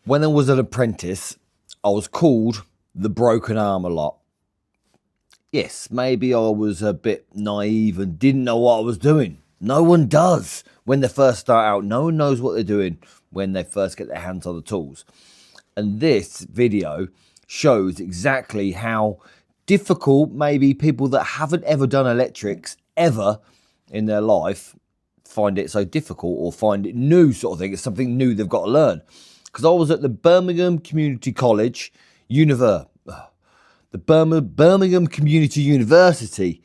When I was an apprentice, I was called the broken arm a lot. Yes, maybe I was a bit naive and didn't know what I was doing. No one does when they first start out. No one knows what they're doing when they first get their hands on the tools. And this video shows exactly how difficult maybe people that haven't ever done electrics ever in their life find it so difficult, or find it new sort of thing. It's something new they've got to learn. Because I was at the Birmingham Community College, the Birmingham Community University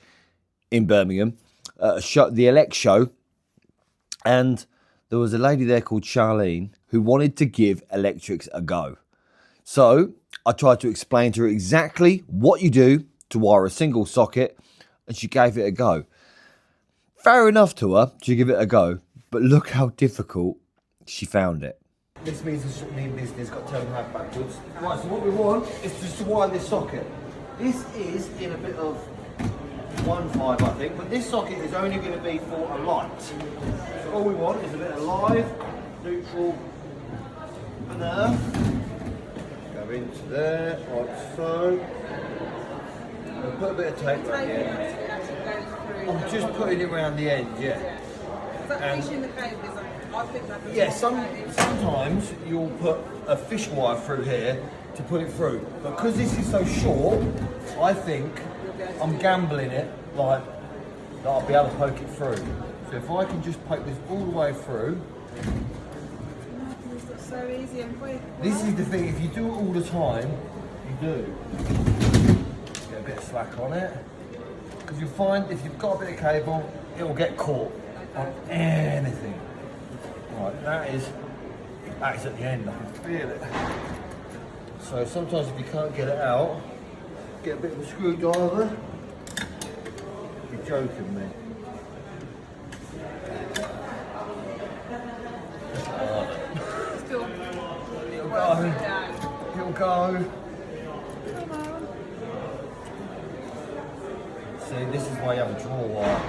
in Birmingham, the Elect show, and there was a lady there called Charlene who wanted to give electrics a go. So I tried to explain to her exactly what you do to wire a single socket, and she gave it a go. Fair enough to her to give it a go, but look how difficult she found it. This means the mean business got turned backwards. Right, so what we want is just to wire this socket. This is in a bit of 1.5, I think, but this socket is only going to be for a light. So all we want is a bit of live, neutral, and earth. Go into there, like so. We'll put a bit of tape around the end. I'm just putting it around the end, yeah. Is that fishing the cable? I think that yeah, sometimes you'll put a fish wire through here to put it through. But because this is so short, I think I'm gambling it like that I'll be able to poke it through. So if I can just poke this all the way through. It's so easy and quick. This is the thing, if you do it all the time, you do. Get a bit of slack on it. Because you'll find if you've got a bit of cable, it will get caught on anything. Right, that is at the end, I can feel it. So sometimes if you can't get it out, get a bit of a screwdriver. You're joking me. Still It'll working go. down. It'll go. Come on. See, this is why you have a draw wire.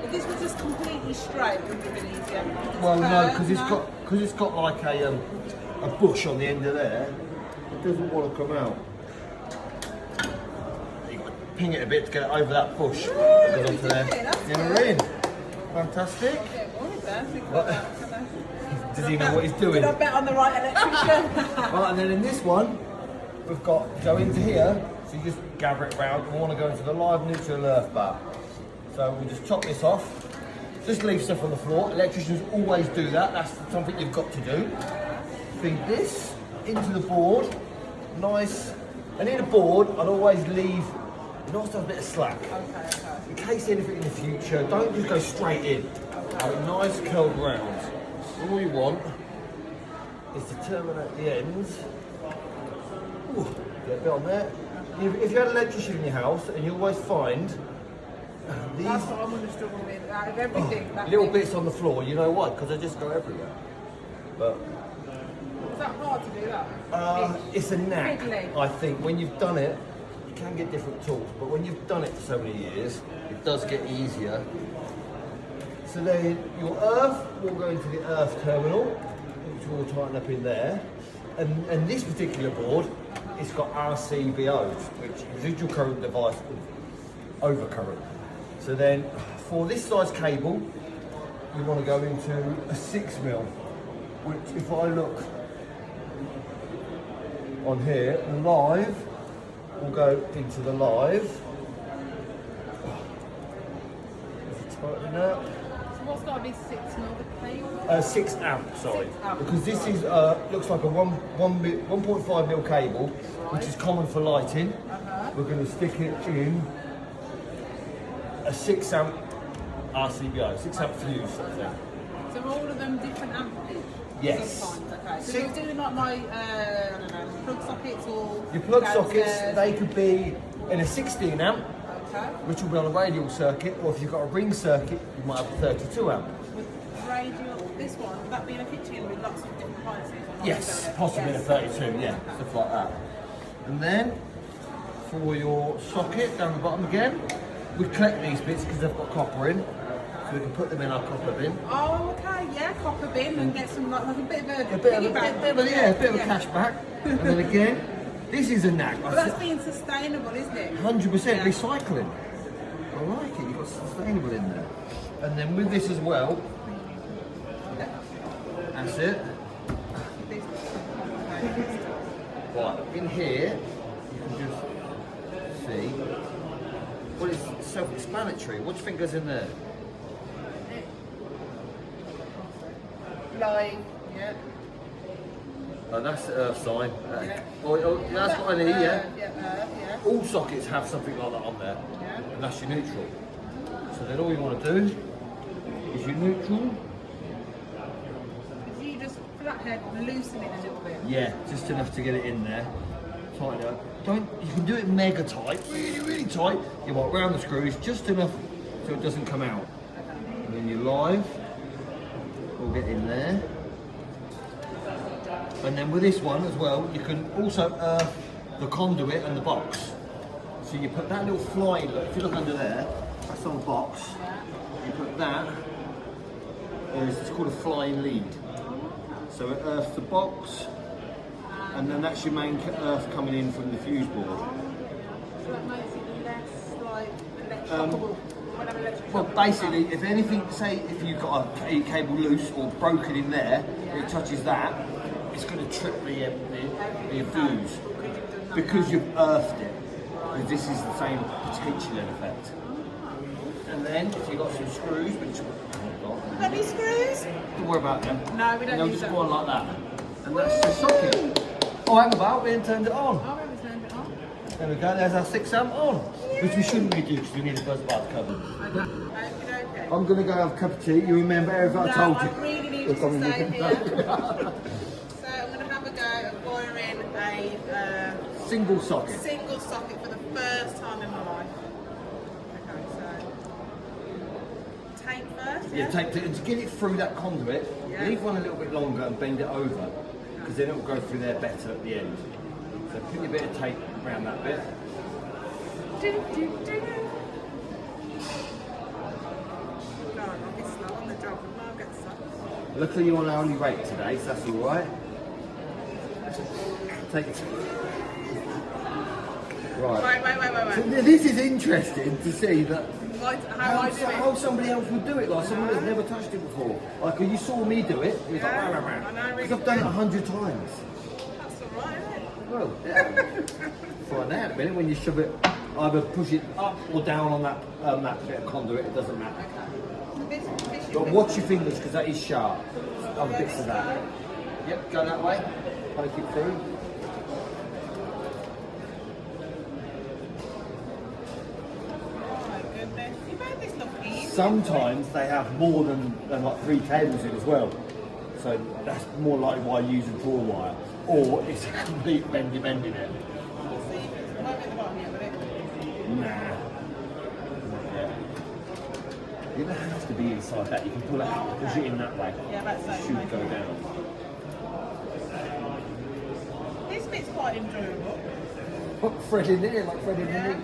If this was just completely straight, it would have been easier. Well, no, because it's got like a bush on the end of there. It doesn't want to come out. You got to ping it a bit to get it over that bush. Ooh, That goes onto you there. did it, that's Yeah, good. we're in. Fantastic. Does he know what he's doing? Did I bet on the right electrician? Right, and then in this one, we've got go into here. So you just gather it round. We want to go into the live neutral earth bar. So we'll just chop this off. Just leave stuff on the floor. Electricians always do that. That's something you've got to do. Feed this into the board. Nice. And in the board, I'd always leave nice to have a bit of slack. Okay. In case anything in the future, don't just go straight in. Have a nice curled round. All you want is to terminate the ends. Ooh, get a bit on there. If you had an electrician in your house, and you always find these That's what I'm going to struggle with. Out of everything. little bits on the floor, you know why? Because they just go everywhere. But Is that hard to do that? it's a knack, Fiddly. I think. When you've done it, you can get different tools, but when you've done it for so many years, it does get easier. So then your earth will go into the earth terminal, which will tighten up in there. And this particular board, it's got RCBOs, which is residual current device with overcurrent. So then, for this size cable, you want to go into a 6mm, which if I look on here, live, will go into the live. Tighten up. So what's got to be 6 mil the cable? 6 amp, sorry. 6 amp. Because this is looks like a 1.5mm cable, which is common for lighting. We're going to stick it in a 6 amp RCBO, 6 amp fuse sort of thing. So are all of them different amperage? Yes. Sometimes, okay. So you're doing like my, I don't know, plug sockets or... Your plug downstairs? sockets, they could be in a 16 amp, Okay. which will be on a radial circuit, or if you've got a ring circuit, you might have a 32 amp. With radial, this one, would that be in a kitchen with lots of different appliances? Or not? Yes, possibly in a 32, yeah, stuff like that. And then, for your socket down the bottom again, we collect these bits because they've got copper in, so we can put them in our copper bin. Oh, okay. Yeah, copper bin and get some like a bit of a bit of piggy bank. a cash back. And then again, this is a knack. Well, that's being sustainable, isn't it? 100% recycling. I like it. You've got sustainable in there. And then with this as well, that's it. Right, in here, you can just see. Well, it's self-explanatory. What do you think goes in there? Live, yeah. Oh, that's the earth sign. Yeah. That's what I need, yeah. Yeah. All sockets have something like that on there. Yeah. And that's your neutral. So then all you want to do is your neutral. If you just, for that head, loosen it a little bit. Yeah, just enough to get it in there. Tighten it up. You can do it mega tight, really, really tight. You want round the screws, just enough so it doesn't come out. And then your live will get in there. And then with this one as well, you can also earth the conduit and the box. So you put that little flying, if you look under there, that's on the box. You put that, it's called a flying lead. So it earths the box, and then that's your main earth coming in from the fuse board. So that makes it less like electrical. Well, basically, if anything, say if you've got a cable loose or broken in there, it touches that, it's going to trip the fuse because you've earthed it. Because this is the same potential effect. And then if you've got some screws, which Got any screws? don't worry about them. No, we don't They'll need just them. go on like that. And that's the socket. Oh, hang about, we haven't turned it on. Oh, we haven't turned it on. There we go, there's our 6 amp on. Which we shouldn't really do because we need a buzz bar to cover. Okay. I'm going to go have a cup of tea. You remember everything I told you? I really need you to stay here. So I'm going to have a go at wiring a Single socket. single socket for the first time in my life. Okay, so tape first. Yeah, take it, and to get it through that conduit, Yeah. leave one a little bit longer and bend it over, because then it will go through there better at the end. So put your bit of tape around that bit. Do. God, I'll be slow on the job, but I'll get stuck. Luckily you're on hourly rate today, so that's all right. Take it. Right. Wait. This is interesting to see that How I do how it. somebody else would do it, like someone that's never touched it before. Like when you saw me do it, it was Yeah, like, I know, because I've done it 100 times. That's alright, isn't it? Well, yeah. Find out in a minute when you shove it, either push it up or down on that bit of conduit, it doesn't matter. But watch your fingers because that is sharp. On bits of that. Yep, go that way, poke it through. Sometimes they have more than like 3 cables in as well. So that's more likely why I use a draw wire. Or it's a complete bending it. Nah. You don't have to be inside that. You can pull it out, push it in that way. Yeah, that's It should go down. This bit's quite enjoyable. Put thread in there, like thread in there.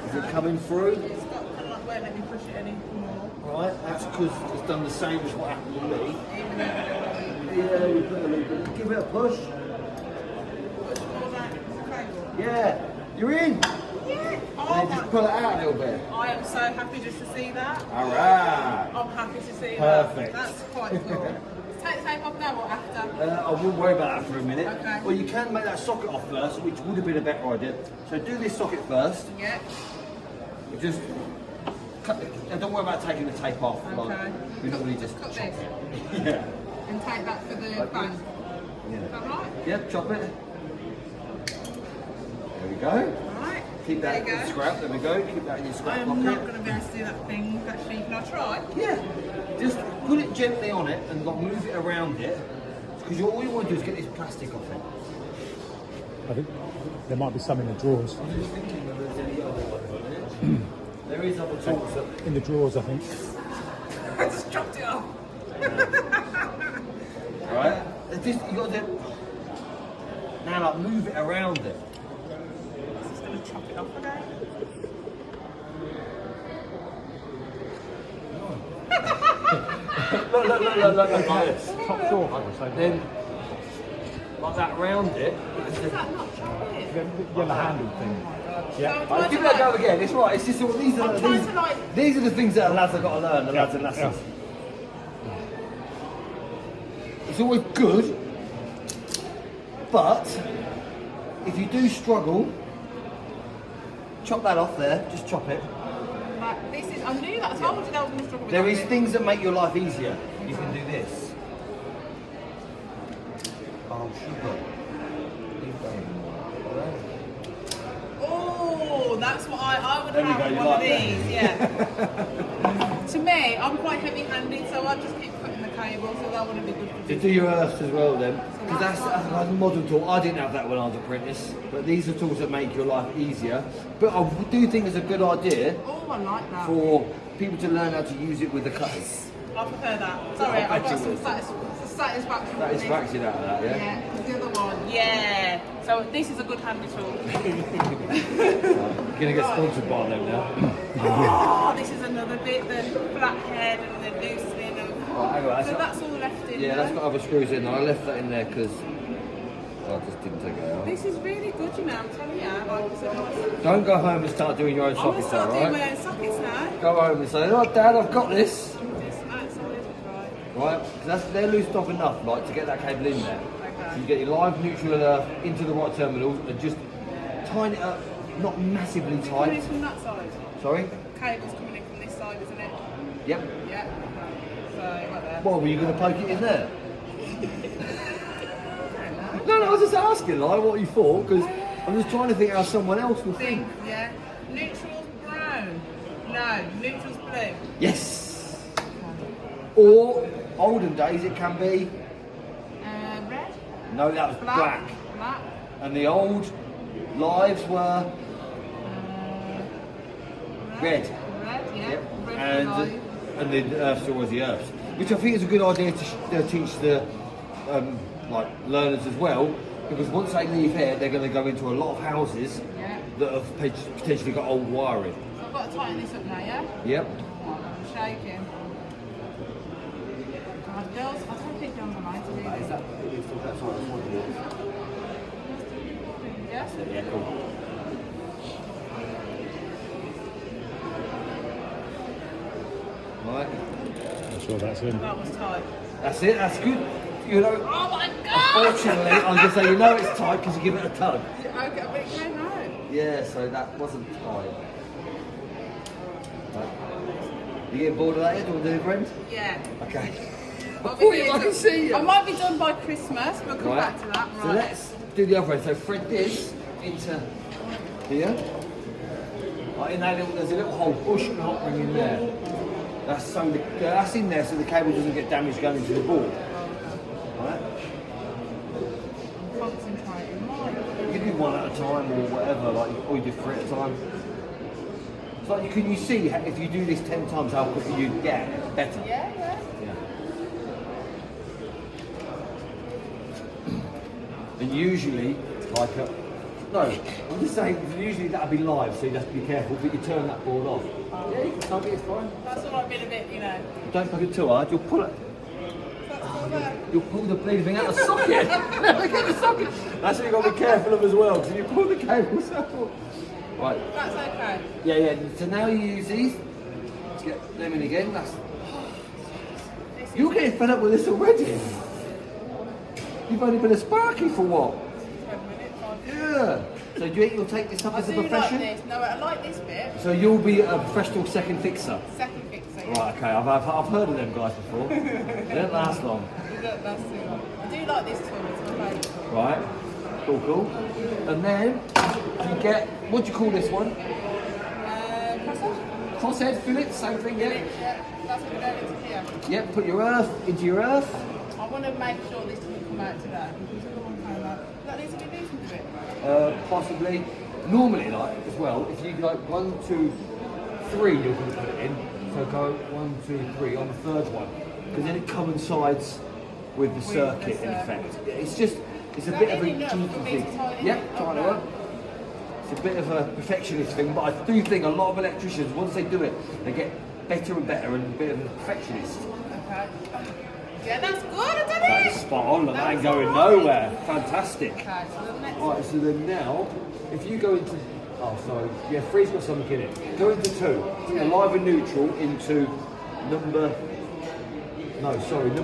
Is it coming through? It's got kind of like, won't let me push it any more. Right, that's because it's done the same as what happened with me. Even though Yeah, we put a little bit. Give it a push. push more back to the cable. Yeah, you're in. Yeah. And then just pull it out a little bit. I am so happy just to see that. All right. I'm happy to see Perfect. that. That's quite cool. Take the tape off now or after? I wouldn't worry about that for a minute. Okay. Well, you can make that socket off first, which would have been a better idea. So do this socket first. Yeah. Just cut it. And don't worry about taking the tape off. Okay. Like, we normally just Cut chop this. it. Yeah. And take that for the Like bank. this. Is Yeah. that right? Yep, chop it. There we go. Right. Keep that There you in go. scrap. There we go. Keep that in your scrap I'm pocket. not going to be able to do that thing. Actually, can I try? Yeah. Just put it gently on it and like move it around it. Because all you want to do is get this plastic off it. I think there might be some in the drawers. I'm just thinking whether there's any other ones on it. There is other tools that... In the drawers, I think. I just chopped it off. Right? Just, you got to do... Now like move it around it. I'm just going to chop it off again. look, like this. Top drawer, I would say. Then, like that round it. Is that not chocolate? The yellow handle thing. Yeah. I'll give it a go again. It's right. It's just all these are I'm trying to like. these are the things that lads have got to learn. The lads and lasses. It's always good, but if you do struggle, chop that off there. Just chop it. Like, this is. I knew that. I told you that I was going to struggle with There that is bit. things that make your life easier. You can do this. Oh, sugar. Oh, that's what I would There we have go, you one of like these. that? Yeah. To me, I'm quite heavy-handed, so I just keep cutting the cable. So that wouldn't be good for To business. do your earths as well then. Because that's that's like a modern tool. I didn't have that when I was apprentice. But these are tools that make your life easier. But I do think it's a good idea Oh, I like that. for people to learn how to use it with the cutters. I prefer that. Sorry, I I've got bet some you satisfaction. That is from this. fraction out of that, yeah? Yeah, 'cause the other one. Yeah. So this is a good handy tool. You're gonna get sponsored by them now. Oh, this is another bit, the flathead and the loosening. And... Right, hang on, So that's- that's all left in Yeah, there. that's got other screws in there. I left that in there because I just didn't take it out. This is really good, you know, I'm telling you. Like, it's a nice... Don't go home and start doing your own I'm going to sockets, start doing alright? my own sockets now. Go home and say, oh Dad, I've got this. It's outside, right. Right? 'Cause they're loosed off enough, like, to get that cable in there. Okay. So you get your live, neutral and earth into the right terminals and just tighten it up, not massively Coming in tight. from that side. Sorry? Cable's coming in from this side, isn't it? Yep. Yeah. Okay. So, right there. Well, were you going to poke it in there? No, I was just asking, like, what you thought, because I'm just trying to think how someone else would think. Yeah. Neutral's brown. No, neutral's blue. Yes. Or, olden days, it can be, Red. no, that was black. Black. And the old lives were red. Red, yeah. Yep. Red And, live. and the earth's always the earths. Which I think is a good idea to teach the like learners as well, because once they leave here, they're going to go into a lot of houses Yeah. that have potentially got old wiring. So I've got to tighten this up now, yeah? Yep. I'm shaking. God, girls, I don't think girls are right to do this. Yes? Yeah, cool. Right. I'm sure that's in. That was tight. That's it. That's good. You know. Oh my god! Unfortunately, I'm going to say you know it's tight because you give it a tug. Okay, but it came out. Yeah, so that wasn't tight. Right. You getting bored of that yet? Do you want to do it, friend? Yeah. Okay. I'll Oh, be I can see you. I might be done by Christmas. We'll come Right. back to that. So Right. let's do the other end. So thread this into here. Right, in that little, there's a little hole, push and hot ring in there. That's in there so the cable doesn't get damaged going into the board. Right? Concentrating. Right. You can do one at a time or whatever, like or you do three at a time. It's like can you see if you do this 10 times how quickly you get better? Yeah, yeah. Yeah. And usually, like no, I'm just saying, usually that'll be live, so you have to be careful, but you turn that board off. Yeah, you can tug it, it's fine. That's all right, been a bit, you know. Don't plug it too hard, you'll pull it. That's all there. You'll pull the bleeding thing out of the socket. Get the socket. That's what you've got to be careful of as well, because if you pull the cables out. Right. That's okay. Yeah, yeah. So now you use these. Let's get them in again. You're getting fed up with this already. You've only been a Sparky for what? 10 minutes. Yeah. So do you think you'll take this up I as a do like profession? this. No, I like this bit. So you'll be a professional second fixer. Second fixer. Right, okay, I've heard of them guys before. They don't last long. That's too long. I do like this tool. It's my favourite tool. Right, cool. And then you get, what do you call this one? Crosshead? Crosshead, fillet, same thing, yeah? Yeah, that's what we're going into here. Yep, put your earth into your earth. I want to make sure this doesn't come out today. Because I want to kind of like, that needs to be decent a bit. Possibly. Normally, like, as well, if you go 1, 2, 3, you're going to put it in. So go 1, 2, 3 on the third one. Because then it coincides with the circuit in effect. It's just, it's a bit of a cheeky thing. Yep, trying to work. It's a bit of a perfectionist thing, but I do think a lot of electricians, once they do it, they get better and better and a bit of a perfectionist. Okay. Yeah, that's good, I did That's it. spot on, that ain't That's going alright. nowhere. Fantastic. Okay, so the next Alright, so then now, if you go into, oh sorry, yeah, 3's got something in it. Go into 2, alive and neutral into number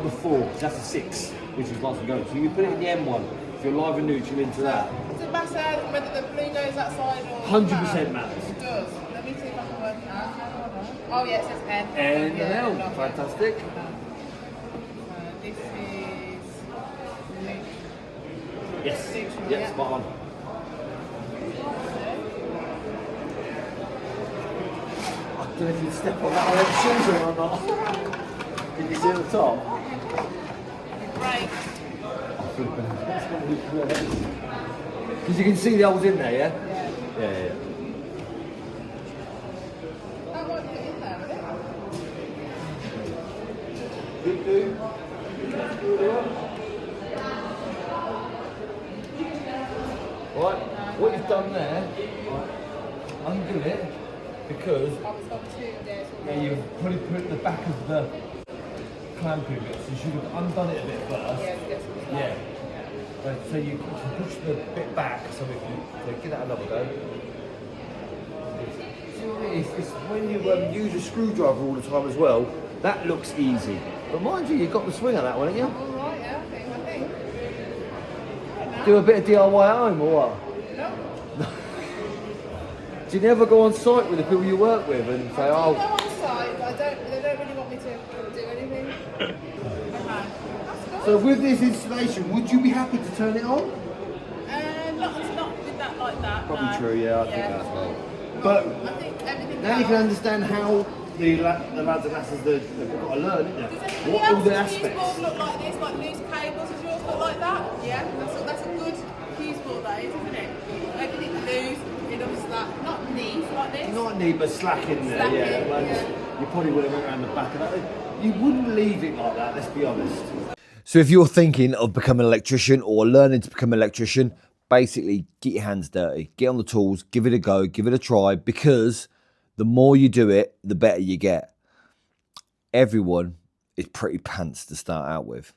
4, that's a 6, which is lots of going. So you put it in the M1, so you're live and neutral into that. Does it matter whether the blue goes that side or 100% matters. It does. Let me see if I can work it out. Oh yeah, it says N. And yeah, an L, not fantastic. This is neutral. Yes, Neutral, yeah, yeah. spot on. I don't know if you step on that shoes or not. Did you see at the top? Right. Because you can see the holes in there, yeah? Yeah. That won't fit in there, will it? Good dude. Right, what you've done there, undo it because I was on 2 there. you've probably put the back of the clamping bit, so you should have undone it a bit first. Yeah, get some Yeah. Right, so you push the bit back so we can give that another go. See what it is? It's when you use a screwdriver all the time as well, that looks easy. But mind you, you've got the swing of that one, haven't you? Alright, yeah, I think. Do a bit of DIY at home or what? No. Do you never go on site with the people you work with and say, I do oh, go on site, but they don't really want me to do anything. Okay. That's good. so with this installation, would you be happy to turn it on? Not with that like that. Probably no. true, yeah, I think that's well. But I think everything now you can else- understand how the lads and lasses have got to learn, isn't Does it? anybody What all the else's fuse aspects. board look like this, like loose cables? Does yours look like that? Yeah, that's a good fuse board, that is, isn't it? Everything loose, enough slack, not neat like this. Not neat, but slack in there, Slack yeah. in, Well, yeah. You probably would have went around the back of that. You wouldn't leave it like that, let's be honest. So if you're thinking of becoming an electrician or learning to become an electrician, basically get your hands dirty, get on the tools, give it a go, give it a try, because the more you do it, the better you get. Everyone is pretty pants to start out with.